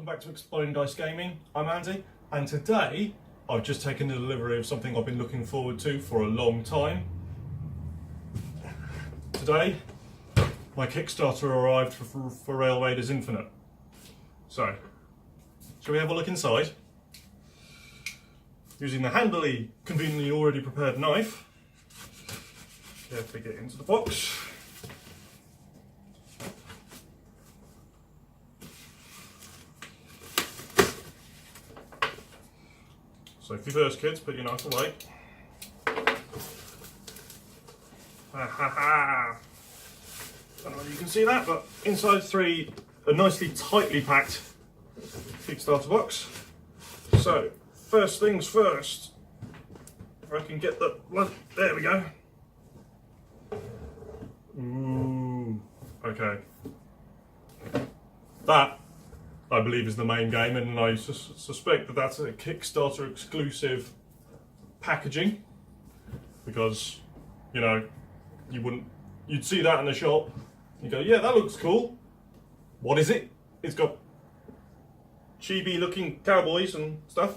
welcome back to Exploding Dice Gaming. I'm Andy, and today I've just taken the delivery of something I've been looking forward to for a long time. Today, my Kickstarter arrived for Rail Raiders Infinite. So, shall we have a look inside? Using the handily, conveniently already prepared knife. Carefully get into the box. Safety first, kids, put your knife away. Ha ha ha! I don't know whether you can see that, but inside a nicely tightly packed Kickstarter box. So, first things first, if I can get the, there we go. Ooh, okay. That, I believe, is the main game, and I suspect that that's a Kickstarter exclusive packaging, because, you know, you'd see that in the shop, you go, yeah, that looks cool. What is it? It's got chibi looking cowboys and stuff.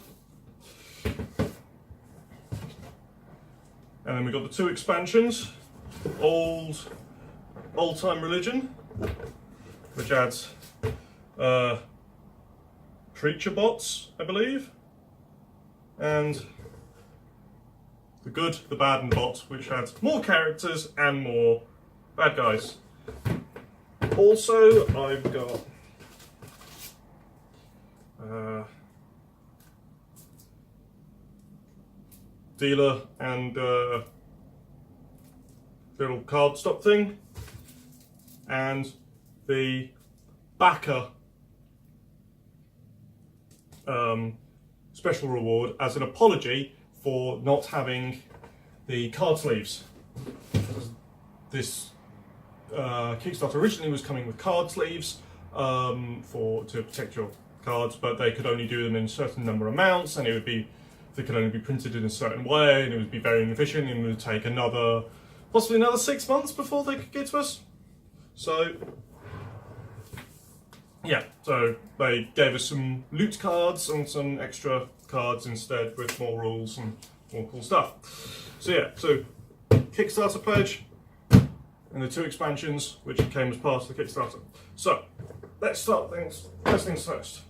And then we've got the two expansions, Old Time Religion, which adds creature bots, I believe, and the good, the bad, and bots, which adds more characters and more bad guys. Also, I've got dealer and little cardstock thing, and the backer special reward as an apology for not having the card sleeves. This Kickstarter originally was coming with card sleeves to protect your cards, but they could only do them in a certain number of amounts, and they could only be printed in a certain way, and it would be very inefficient, and it would take possibly another 6 months before they could get to us. So yeah, so they gave us some loot cards and some extra cards instead with more rules and more cool stuff. So yeah, so Kickstarter pledge and the two expansions which came as part of the Kickstarter. So let's start first things first.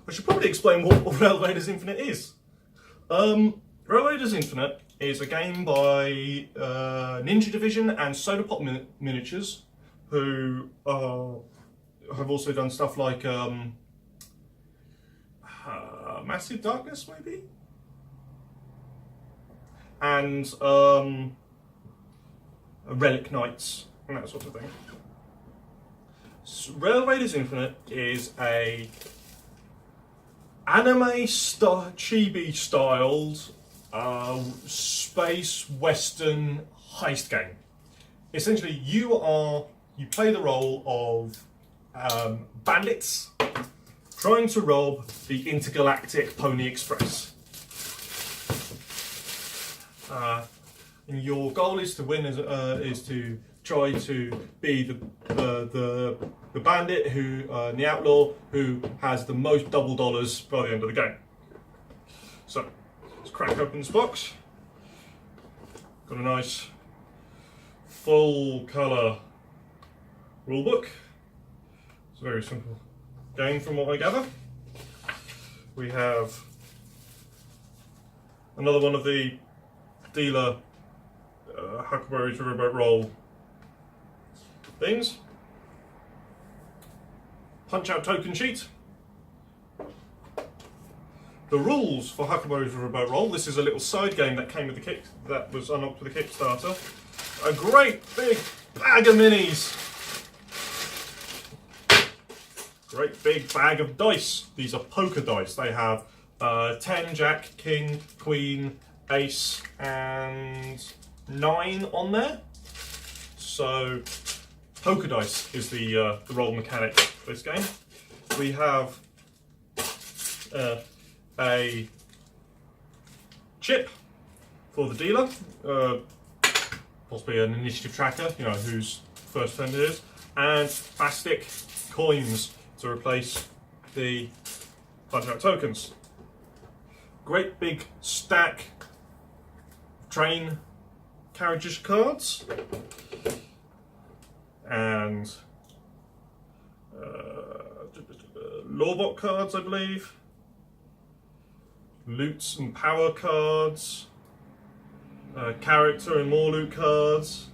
I should probably explain what Rail Raiders Infinite is. Rail Raiders Infinite is a game by Ninja Division and Soda Pop Miniatures, who have also done stuff like Massive Darkness, maybe? And Relic Knights, and that sort of thing. So Rail Raiders Infinite is a chibi styled space western heist game. Essentially, you play the role of bandits trying to rob the intergalactic Pony Express. And your goal is to win, is to try to be the bandit the outlaw who has the most double dollars by the end of the game. So let's crack open this box. Got a nice full colour rulebook. It's a very simple game from what I gather. We have another one of the dealer Huckleberry's Riverboat Roll things. Punch out token sheet. The rules for Huckleberry's Riverboat Roll. This is a little side game that came with that was unlocked with the Kickstarter. A great big bag of minis. Great big bag of dice. These are poker dice. They have 10, Jack, King, Queen, Ace, and 9 on there. So poker dice is the roll mechanic for this game. We have a chip for the dealer, possibly an initiative tracker, you know, whose first turn it is, and plastic coins to replace the punch-out tokens. Great big stack of train carriages cards, and Lawbot cards, I believe, loots and power cards, character and more loot cards,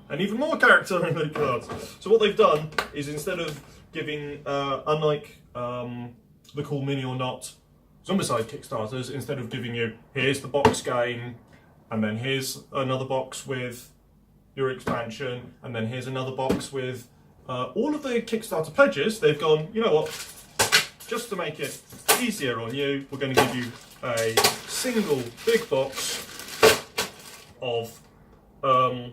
and even more character and loot cards. So what they've done is, instead of giving, unlike the Cool Mini or Not Zombicide Kickstarters, instead of giving you, here's the box game, and then here's another box with your expansion, and then here's another box with all of the Kickstarter pledges, they've gone, you know what, just to make it easier on you, we're going to give you a single big box of the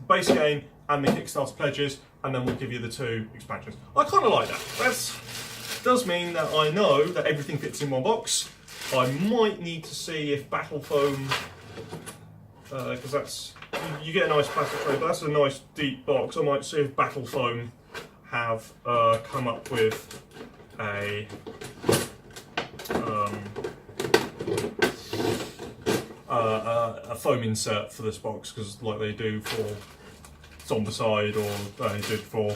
base game and the Kickstarter pledges, and then we'll give you the 2 expansions. I kind of like that. That does mean that I know that everything fits in one box. I might need to see if Battle Foam, because that's, you get a nice plastic tray, but that's a nice deep box. I might see if Battle Foam have come up with a foam insert for this box, because like they do for Zombicide, or they did for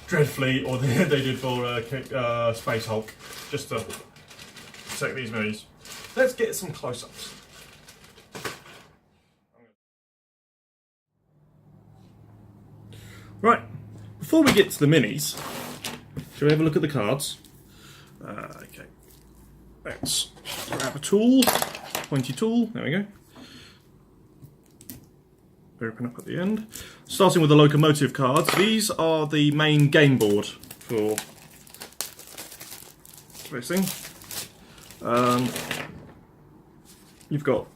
Dreadfleet, or they did for Space Hulk, just to protect these minis. Let's get some close-ups. Right, before we get to the minis, shall we have a look at the cards? Okay, let's grab a tool, pointy tool, there we go. Open up at the end. Starting with the locomotive cards, these are the main game board for this thing. You've got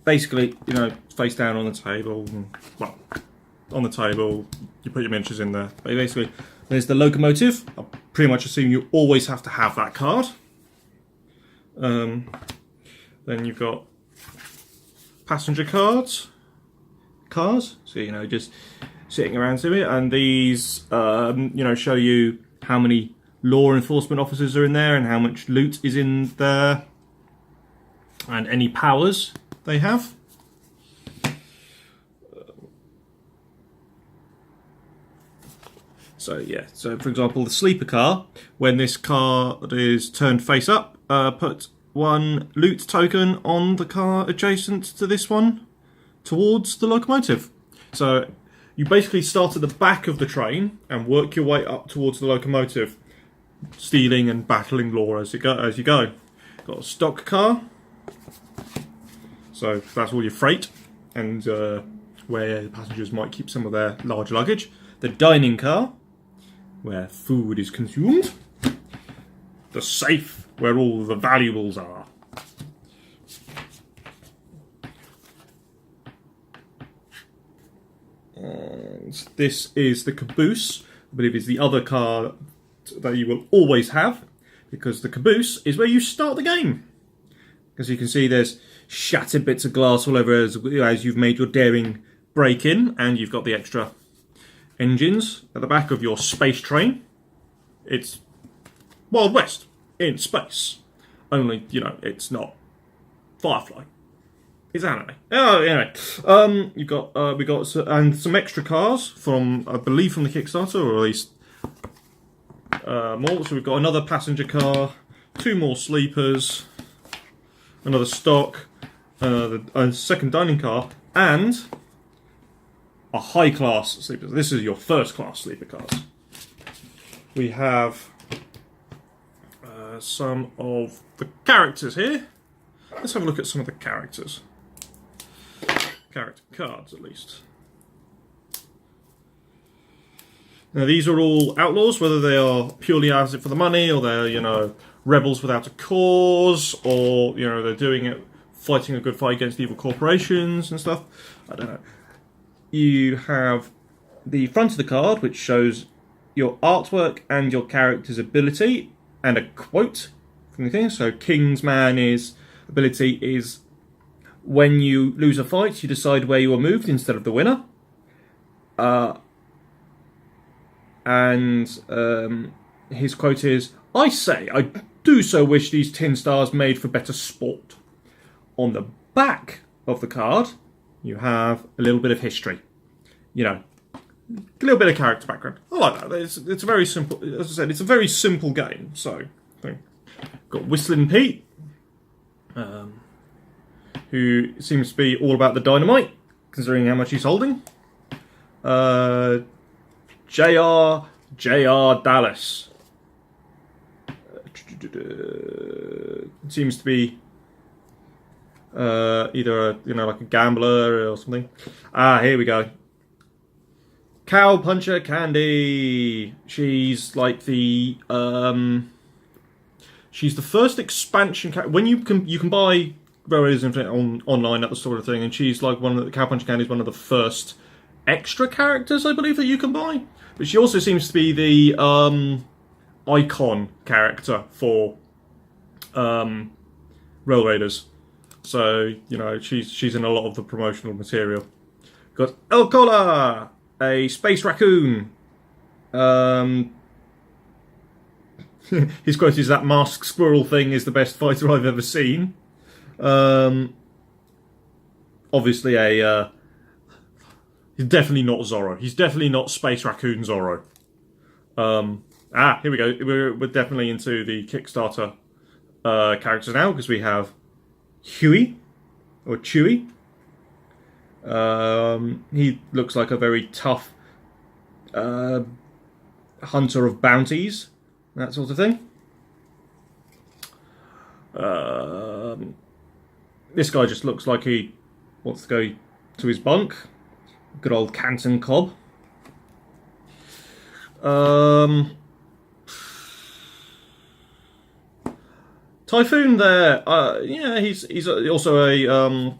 basically, you know, face down on the table, and, well, on the table, you put your miniatures in there. But basically, there's the locomotive. I pretty much assume you always have to have that card. Then you've got passenger cars, so you know, just sitting around to it, and these you know, show you how many law enforcement officers are in there and how much loot is in there, and any powers they have. So yeah, so for example, the sleeper car, when this card is turned face up, put 1 loot token on the car adjacent to this one towards the locomotive. So you basically start at the back of the train and work your way up towards the locomotive, stealing and battling law as you go. Got a stock car, so that's all your freight and where the passengers might keep some of their large luggage. The dining car, where food is consumed. The safe, where all the valuables are. And this is the caboose, I believe is the other car that you will always have, because the caboose is where you start the game. As you can see, there's shattered bits of glass all over as you've made your daring break-in, and you've got the extra engines at the back of your space train. It's Wild West in space, only, you know, it's not Firefly, it's anime. Oh, anyway, you've got we got some extra cars from, I believe, from the Kickstarter, or at least more. So we've got another passenger car, 2 more sleepers, another stock, a second dining car, and a high-class sleeper. This is your first-class sleeper cars. We have some of the characters here. Let's have a look at some of the characters. Character cards, at least. Now, these are all outlaws, whether they are purely out of it for the money, or they're, you know, rebels without a cause, or, you know, they're doing it, fighting a good fight against evil corporations and stuff. I don't know. You have the front of the card, which shows your artwork and your character's ability, and a quote from the thing. So Kingsman's ability is, when you lose a fight, you decide where you are moved instead of the winner. and his quote is, "I say, I do so wish these tin stars made for better sport." On the back of the card, you have a little bit of history. You know, a little bit of character background. I like that. It's a very simple, as I said, it's a very simple game. So, got Whistling Pete, who seems to be all about the dynamite, considering how much he's holding. J.R. Dallas. Seems to be either like a gambler or something. Here we go. Cow Puncher Candy. She's like the she's the first expansion. When you can buy Rail Raiders Infinite online at the sort of thing, and she's like one of the Cow Puncher Candy is one of the first extra characters I believe that you can buy. But she also seems to be the icon character for Rail Raiders. So, she's in a lot of the promotional material. Got El Cola, a space raccoon. His quote is, "That masked squirrel thing is the best fighter I've ever seen." Obviously he's definitely not Zorro. He's definitely not Space Raccoon Zorro. Here we go. We're definitely into the Kickstarter characters now, because we have Huey, or Chewy. He looks like a very tough hunter of bounties, that sort of thing. This guy just looks like he wants to go to his bunk. Good old Canton Cobb. Typhoon there. He's also a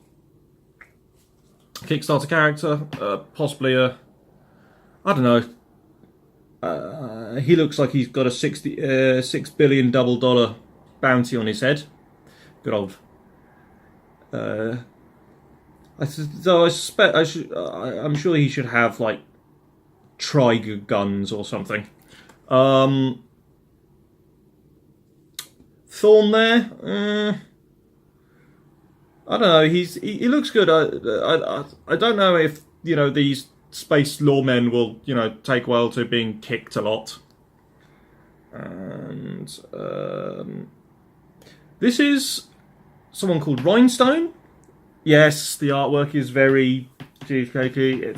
Kickstarter character. Possibly I don't know. He looks like he's got a $6 billion double dollar bounty on his head. Good old. I'm sure he should have like Triger guns or something. Thorn there. I don't know. He looks good. I don't know if these space lawmen will take well to being kicked a lot. And this is someone called Rhinestone. Yes, the artwork is very cheesecakey.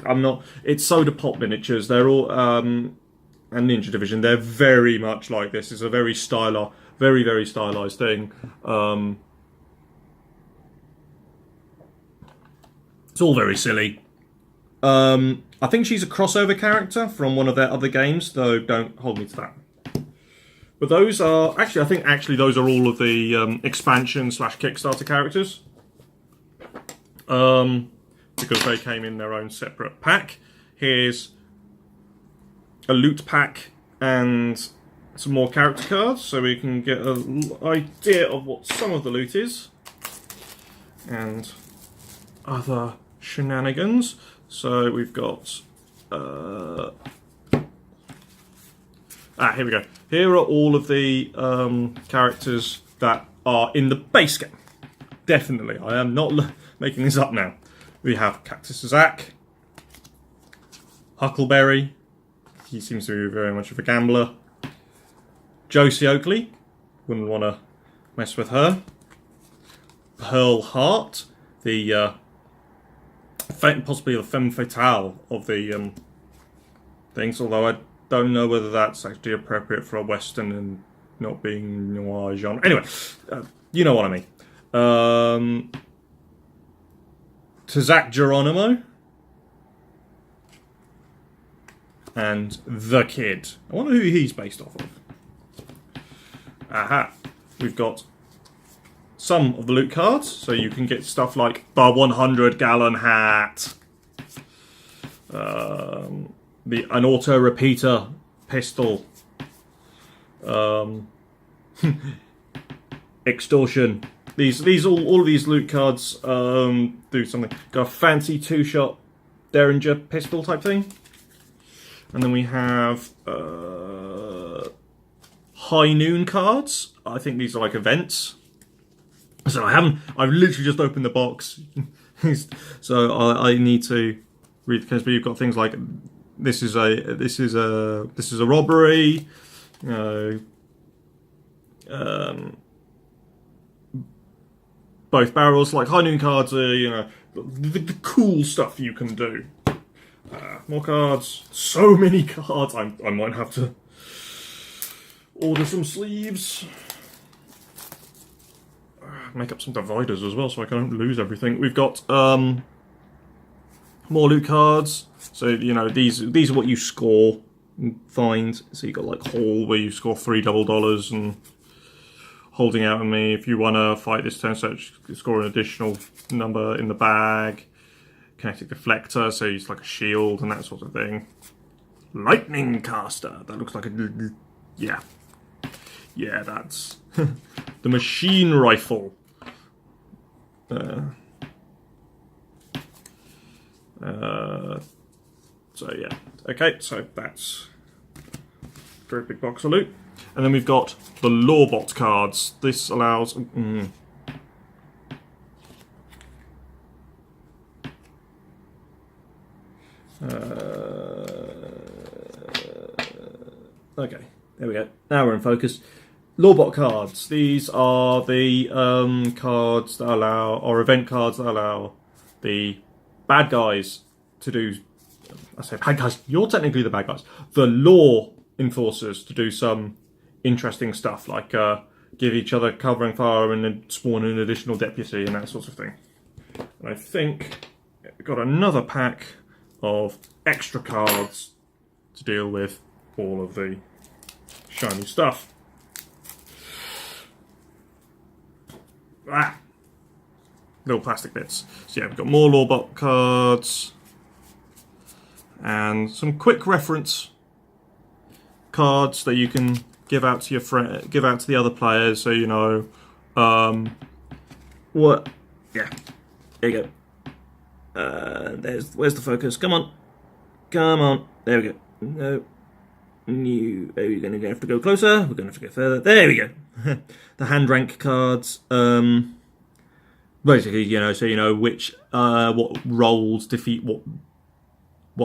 It's Soda Pop miniatures. They're all and Ninja Division. They're very much like this. It's a very very very stylized thing. It's all very silly. I think she's a crossover character from one of their other games, though don't hold me to that. But those are I think those are all of the expansion / Kickstarter characters. Because they came in their own separate pack. Here's a loot pack and some more character cards, so we can get an idea of what some of the loot is and other shenanigans. So we've got here we go. Here are all of the characters that are in the base game. Definitely, I am not making this up now. We have Cactus Zack, Huckleberry, he seems to be very much of a gambler, Josie Oakley, wouldn't want to mess with her, Pearl Hart, the possibly the femme fatale of the things, although I don't know whether that's actually appropriate for a Western and not being noir genre. Anyway, you know what I mean. To Zach Geronimo and The Kid. I wonder who he's based off of. Aha. We've got some of the loot cards, so you can get stuff like the 100-gallon hat, an auto repeater pistol, extortion. All of these loot cards do something. Got a fancy 2-shot Derringer pistol type thing. And then we have High Noon cards. I think these are like events. So I've literally just opened the box. So I need to read the case, but you've got things like this is a robbery. Both barrels. Like High Noon cards are the cool stuff you can do. More cards. So many cards. I might have to order some sleeves. Make up some dividers as well so I don't lose everything. We've got more loot cards. So these are what you score and find. So you got like Haul where you score $3 dollars and Holding Out on Me. If you want to fight this turn, so you score an additional number in the bag. Kinetic Deflector, so it's like a shield and that sort of thing. Lightning Caster. That looks like a yeah. That's the machine rifle. So yeah, okay, so that's a very big box of loot. And then we've got the Lawbot cards. This allows... okay, there we go. Now we're in focus. Lawbot cards. These are the cards that allow, or event cards that allow the bad guys to do... I say bad guys, you're technically the bad guys. The law enforcers to do some interesting stuff, like give each other covering fire and then spawn an additional deputy and that sort of thing. And I think we've got another pack of extra cards to deal with all of the shiny stuff. Little plastic bits. So yeah, we've got more Lawbot cards and some quick reference cards that you can give out to your friend, give out to the other players, so you know what. Yeah, there you go. Where's the focus? Come on, There we go. No, you're going to have to go closer. We're going to have to go further. There we go. The hand rank cards. Basically, so you know which what roles defeat what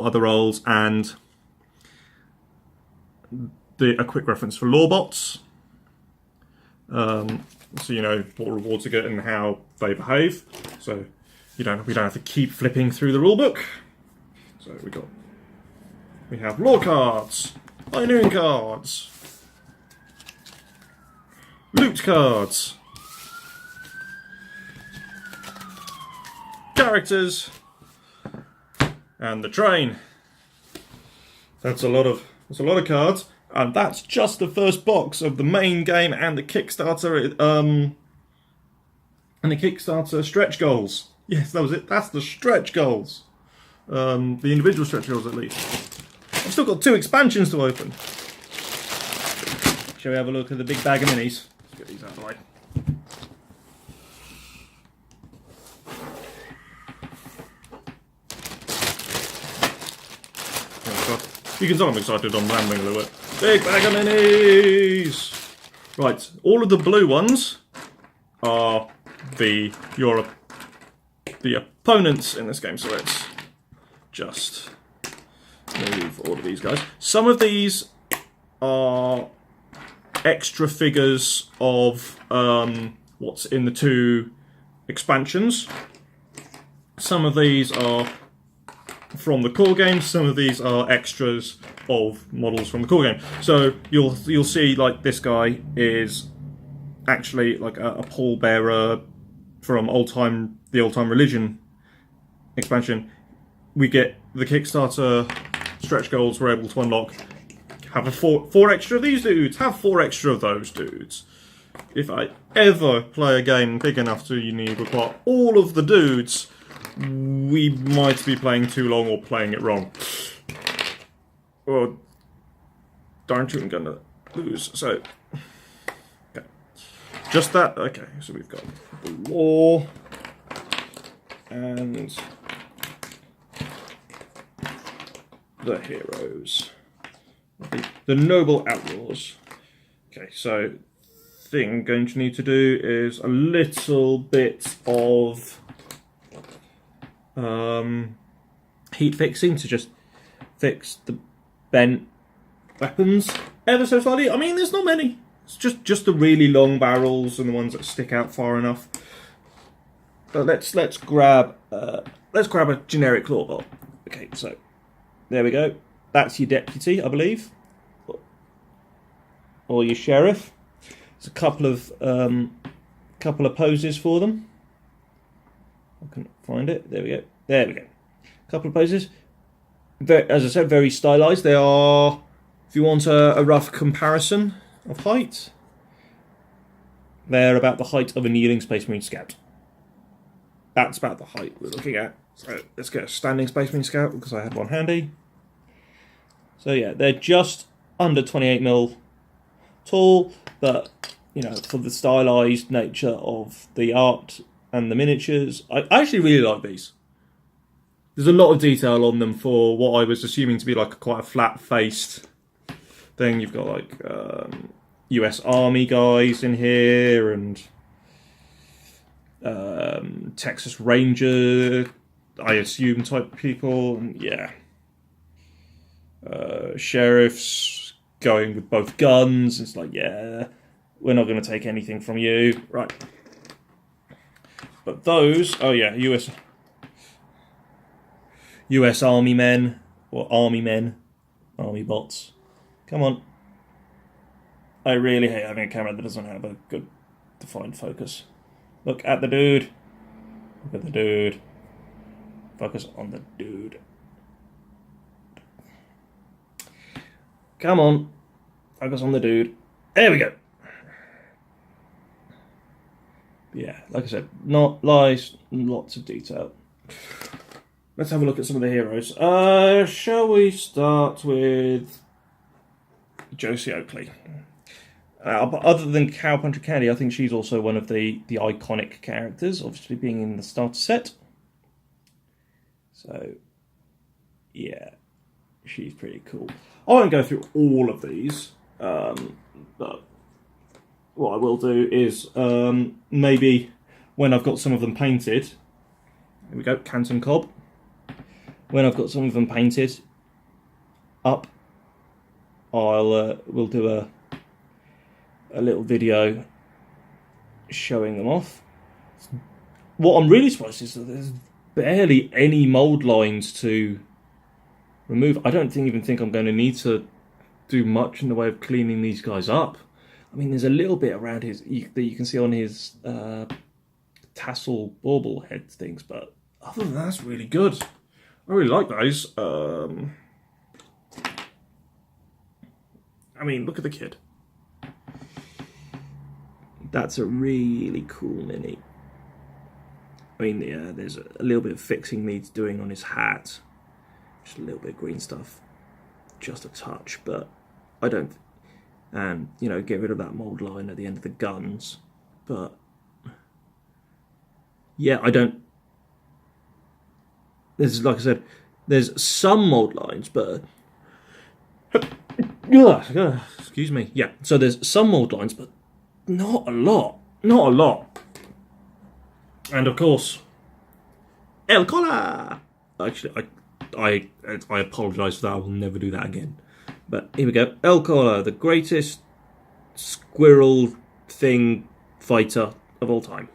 other roles, and a quick reference for Lawbots. So you know what rewards you get and how they behave. So we don't have to keep flipping through the rulebook. So we have law cards, High Noon cards, loot cards, characters, and the train. That's a lot of cards, and that's just the first box of the main game and the Kickstarter stretch goals. Yes, that was it. That's the stretch goals. The individual stretch goals, at least. I've still got 2 expansions to open. Shall we have a look at the big bag of minis? Let's get these out of the way. You can tell I'm excited, I'm rambling a little bit. Big bag of minis! Right, all of the blue ones are the opponents in this game, so let's just move all of these guys. Some of these are extra figures of what's in the 2 expansions. Some of these are from the core game, some of these are extras of models from the core game. So you'll see, like, this guy is actually like a pallbearer from the Old Time Religion expansion. We get the Kickstarter stretch goals we're able to unlock. Have four extra of these dudes. Have 4 extra of those dudes. If I ever play a game big enough to require all of the dudes, we might be playing too long or playing it wrong. Or darn tootin' gonna lose. So, okay. Just that. Okay, so we've got the law and the heroes. The Noble Outlaws. Okay, so thing I'm going to need to do is a little bit of heat fixing to just fix the bent weapons ever so slightly. I mean, there's not many. It's just the really long barrels and the ones that stick out far enough. But let's grab a generic claw bolt. Okay, so there we go. That's your deputy, I believe, or your sheriff. There's a couple of poses for them. I couldn't find it. There we go. There we go. A couple of poses. As I said, very stylized. They are, if you want a rough comparison of height, they're about the height of a kneeling Space Marine Scout. That's about the height we're looking at. So let's get a standing Space Marine Scout because I had one handy. So yeah, they're just under 28mm tall, but you know, for the stylized nature of the art and the miniatures, I actually really like these. There's a lot of detail on them for what I was assuming to be like quite a flat-faced thing. You've got like US Army guys in here and Texas Ranger, I assume, type people, and yeah. Sheriffs going with both guns. It's like, yeah, we're not going to take anything from you. Right. But those, oh yeah, US Army men, or Army men, Army bots. Come on. I really hate having a camera that doesn't have a good defined focus. Look at the dude. Look at the dude. Focus on the dude. Come on. Focus on the dude. There we go. Yeah, like I said, not lies, lots of detail. Let's have a look at some of the heroes. Shall we start with Josie Oakley? Other than Cowpuncher Candy, I think she's also one of the iconic characters, obviously being in the starter set. So, yeah, she's pretty cool. I won't go through all of these, but what I will do is maybe when I've got some of them painted, here we go, Canton Cobb. When I've got some of them painted up, we'll do a little video showing them off. What I'm really surprised is that there's barely any mould lines to remove. I don't even think I'm going to need to do much in the way of cleaning these guys up. I mean, there's a little bit around that you can see on his tassel bauble head things, but other than that, that's really good. I really like those. I mean, look at the kid. That's a really cool mini. I mean, yeah, there's a little bit of fixing needs doing on his hat. Just a little bit of green stuff. Just a touch, but I don't... And, you know, get rid of that mould line at the end of the guns. But, yeah, I don't... There's, like I said, there's some mould lines, but... Excuse me. Yeah, so there's some mould lines, but not a lot. Not a lot. And, of course, El Cola! Actually, I apologise for that. I will never do that again. But here we go. El Cola, the greatest squirrel thing fighter of all time.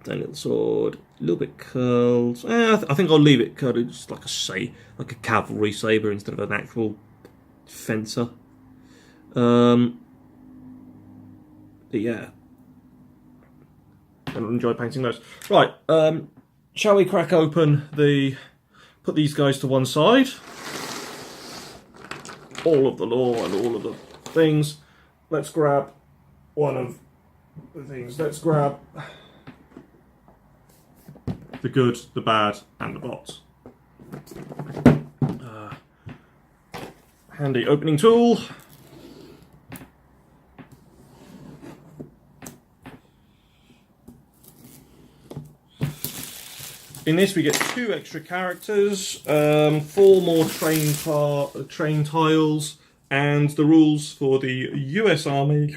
That little sword, a little bit curled. I think I'll leave it curled, just like a cavalry saber instead of an actual fencer. But yeah, I enjoy painting those. Right, shall we crack open put these guys to one side. All of the lore and all of the things. Let's grab one of the things. Let's grab the good, the bad, and the bots. Handy opening tool. in this we get 2 extra characters, 4 more train tiles, and the rules for the US Army,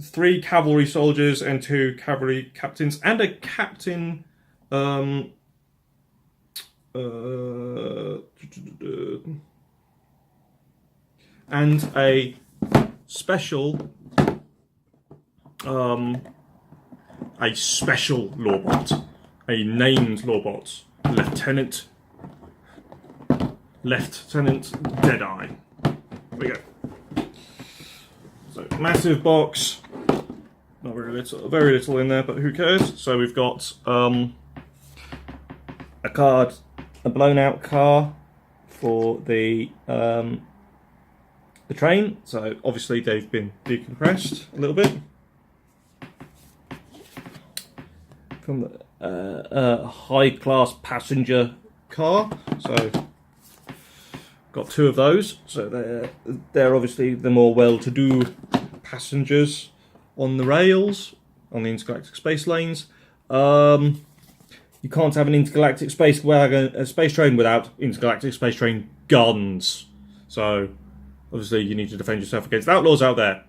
3 cavalry soldiers and 2 cavalry captains, and a captain. And a special lawbot, a named lawbot, Lieutenant Deadeye. There we go. So massive box, not very little in there, but who cares? So we've got a card, a blown out car for the train. So obviously they've been decompressed a little bit. From a high-class passenger car. So got 2 of those. So they're obviously the more well-to-do passengers on the rails, on the intergalactic space lanes. You can't have an intergalactic space train without intergalactic space train guns. So obviously you need to defend yourself against outlaws out there.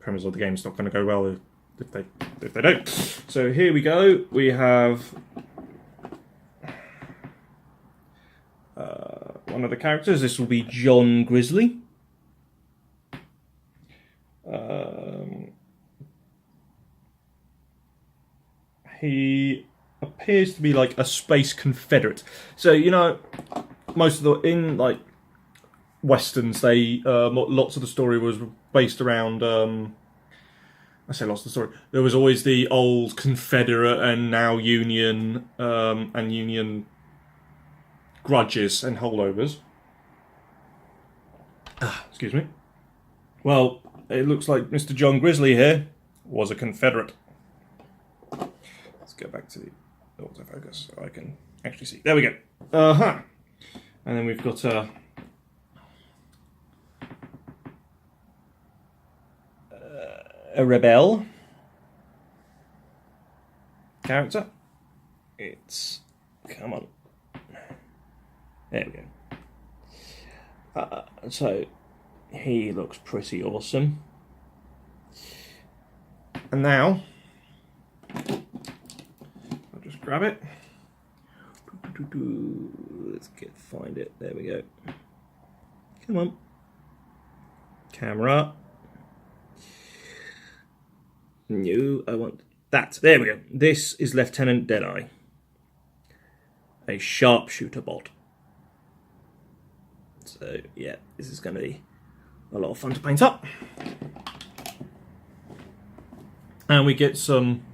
Premise of the game's not going to go well if they don't. So here we go. We have one of the characters. This will be John Grizzly. He appears to be like a space confederate. So you know, most of in like westerns, they lots of the story was based around. I say lots of the story. There was always the old Confederate and now Union and Union grudges and holdovers. Excuse me. Well, it looks like Mr. John Grizzly here was a Confederate. Let's go back to the autofocus so I can actually see. There we go. And then we've got a rebel character. Come on. There we go. So he looks pretty awesome. And now I'll just grab it. Let's find it. There we go. Come on. Camera. No, I want that. There we go. This is Lieutenant Deadeye, a sharpshooter bot. So yeah, this is going to be a lot of fun to paint up. And we get some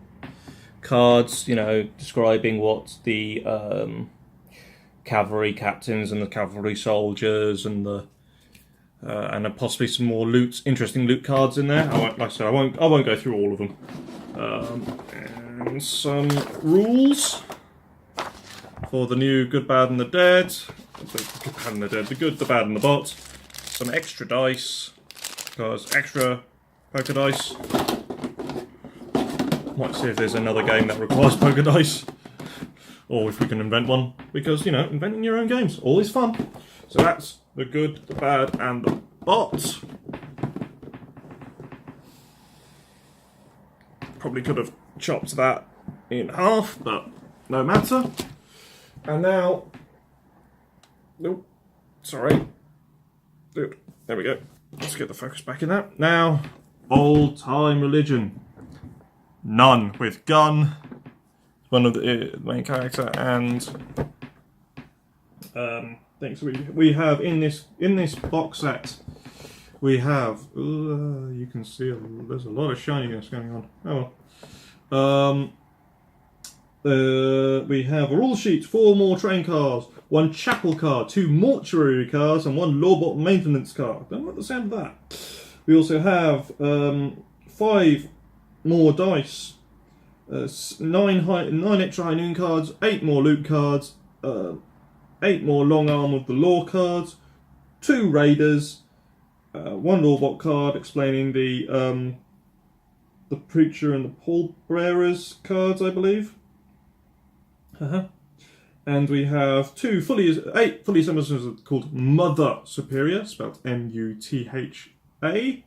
cards, you know, describing what the cavalry captains and the cavalry soldiers and possibly some more interesting loot cards in there. Like I said, I won't go through all of them. And some rules for the new Good, Bad, and the Dead. The Good, Bad, and the Dead. The Good, the Bad, and the Bot. Some extra dice, because extra poker dice. Might see if there's another game that requires poker dice, or if we can invent one. Because you know, inventing your own games always fun. So that's the Good, the Bad, and the Bot. Probably could have chopped that in half, but no matter. And now, nope, sorry. There we go. Let's get the focus back in that. Now, old-time religion. None with gun. One of the main character, and things we have in this box set. We have you can see there's a lot of shininess going on. Oh well. We have a rule sheet, 4 more train cars, 1 chapel car, 2 mortuary cars, and 1 lawbot maintenance car. Don't like the sound of that. We also have 5 more dice, 9 extra high noon cards, 8 more loot cards, 8 more long arm of the law cards, 2 raiders, 1 lawbot card explaining the preacher and the pallbearers cards, I believe. And we have eight fully assembled called Mother Superior, spelled M-U-T-H-A,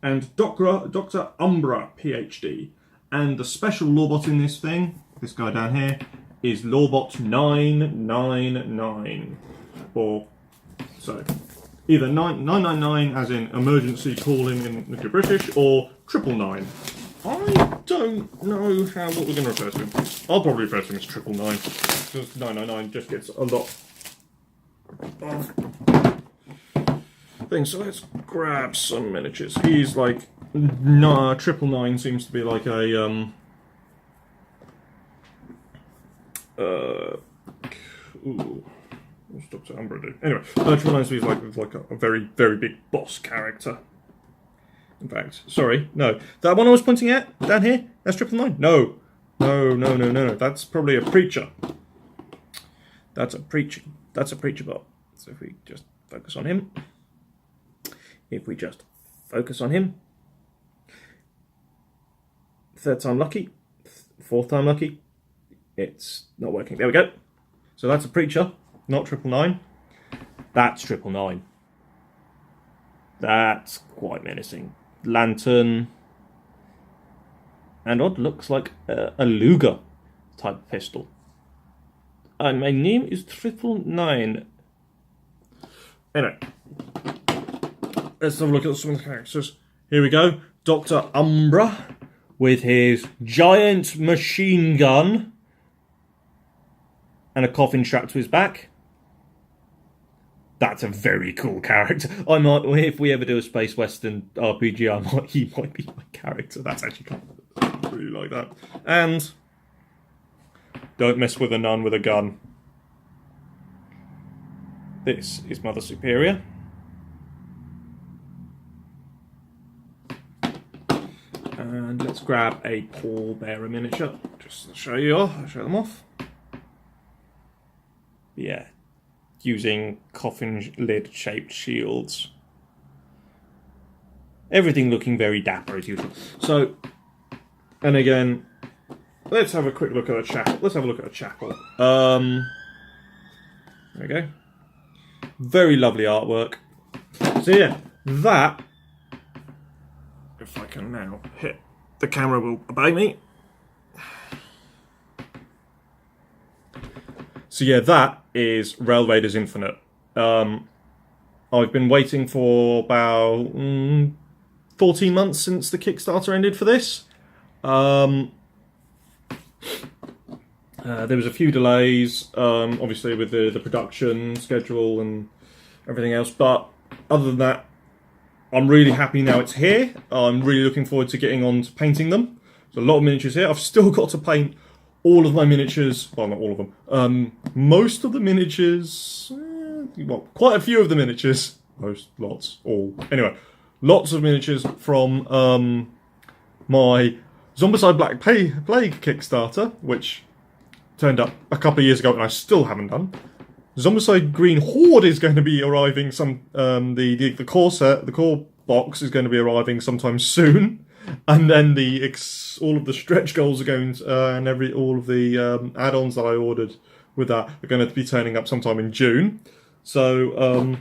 and Dr. Umbra, PhD. And the special lawbot in this thing, this guy down here, is Lawbot 999. Or, so, either 999 as in emergency calling if you're British, or 999. I don't know what we're going to refer to him. I'll probably refer to him as 999, because 999 just gets a lot of things. So let's grab some miniatures. He's like, 999 seems to be like a, what's Dr. Umbra do? Anyway, 999 seems like a very, very big boss character. In fact, sorry, no. That one I was pointing at, down here, that's 999. No. No. That's probably a preacher. That's a preacher bot. So if we just focus on him. Third time lucky. Fourth time lucky. It's not working. There we go. So that's a preacher, not 999. That's 999. That's quite menacing. Lantern, and what looks like a Luger type pistol. And my name is 999. Anyway, let's have a look at some of the characters. Here we go. Dr. Umbra with his giant machine gun and a coffin strapped to his back. That's a very cool character. I might, if we ever do a space western RPG, he might be my character. That's actually kind of, I really like that. And don't mess with a nun with a gun. This is Mother Superior. And let's grab a pallbearer miniature just to show you off. I'll show them off. Yeah. Using coffin lid shaped shields. Everything looking very dapper as usual. So, and again, let's have a quick look at a chapel. There we go. Very lovely artwork. So yeah, that, if I can now hit, the camera will obey me. So yeah, that is Rail Raiders Infinite. I've been waiting for about 14 months since the Kickstarter ended for this. There was a few delays, obviously with the production schedule and everything else, but other than that, I'm really happy now it's here. I'm really looking forward to getting on to painting them. There's a lot of miniatures here. I've still got to paint all of my miniatures, well, not all of them, most of the miniatures, well, quite a few of the miniatures, anyway, lots of miniatures from my Zombicide Black Plague Kickstarter, which turned up a couple of years ago and I still haven't done. Zombicide Green Horde is going to be arriving the core set, the core box is going to be arriving sometime soon. And then all of the stretch goals are going to, and all of the add-ons that I ordered with that are going to be turning up sometime in June. So,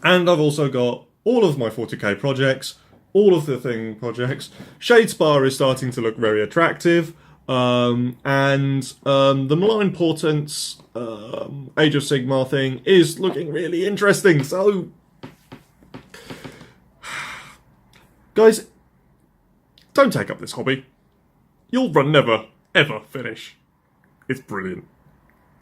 and I've also got all of my 40k projects, all of the thing projects. Shadespire is starting to look very attractive, and the Malign Portents Age of Sigmar thing is looking really interesting. So, guys, don't take up this hobby. You'll never, ever finish. It's brilliant.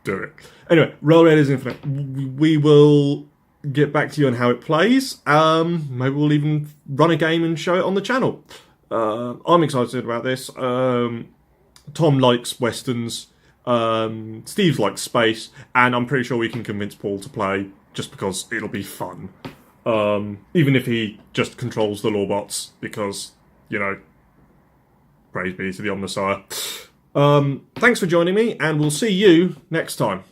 Do it. Anyway, Rail Raiders Infinite. We will get back to you on how it plays. Maybe we'll even run a game and show it on the channel. I'm excited about this. Tom likes westerns. Steve likes space. And I'm pretty sure we can convince Paul to play just because it'll be fun. Even if he just controls the lawbots because, praise be to the Omnissiah. Thanks for joining me, and we'll see you next time.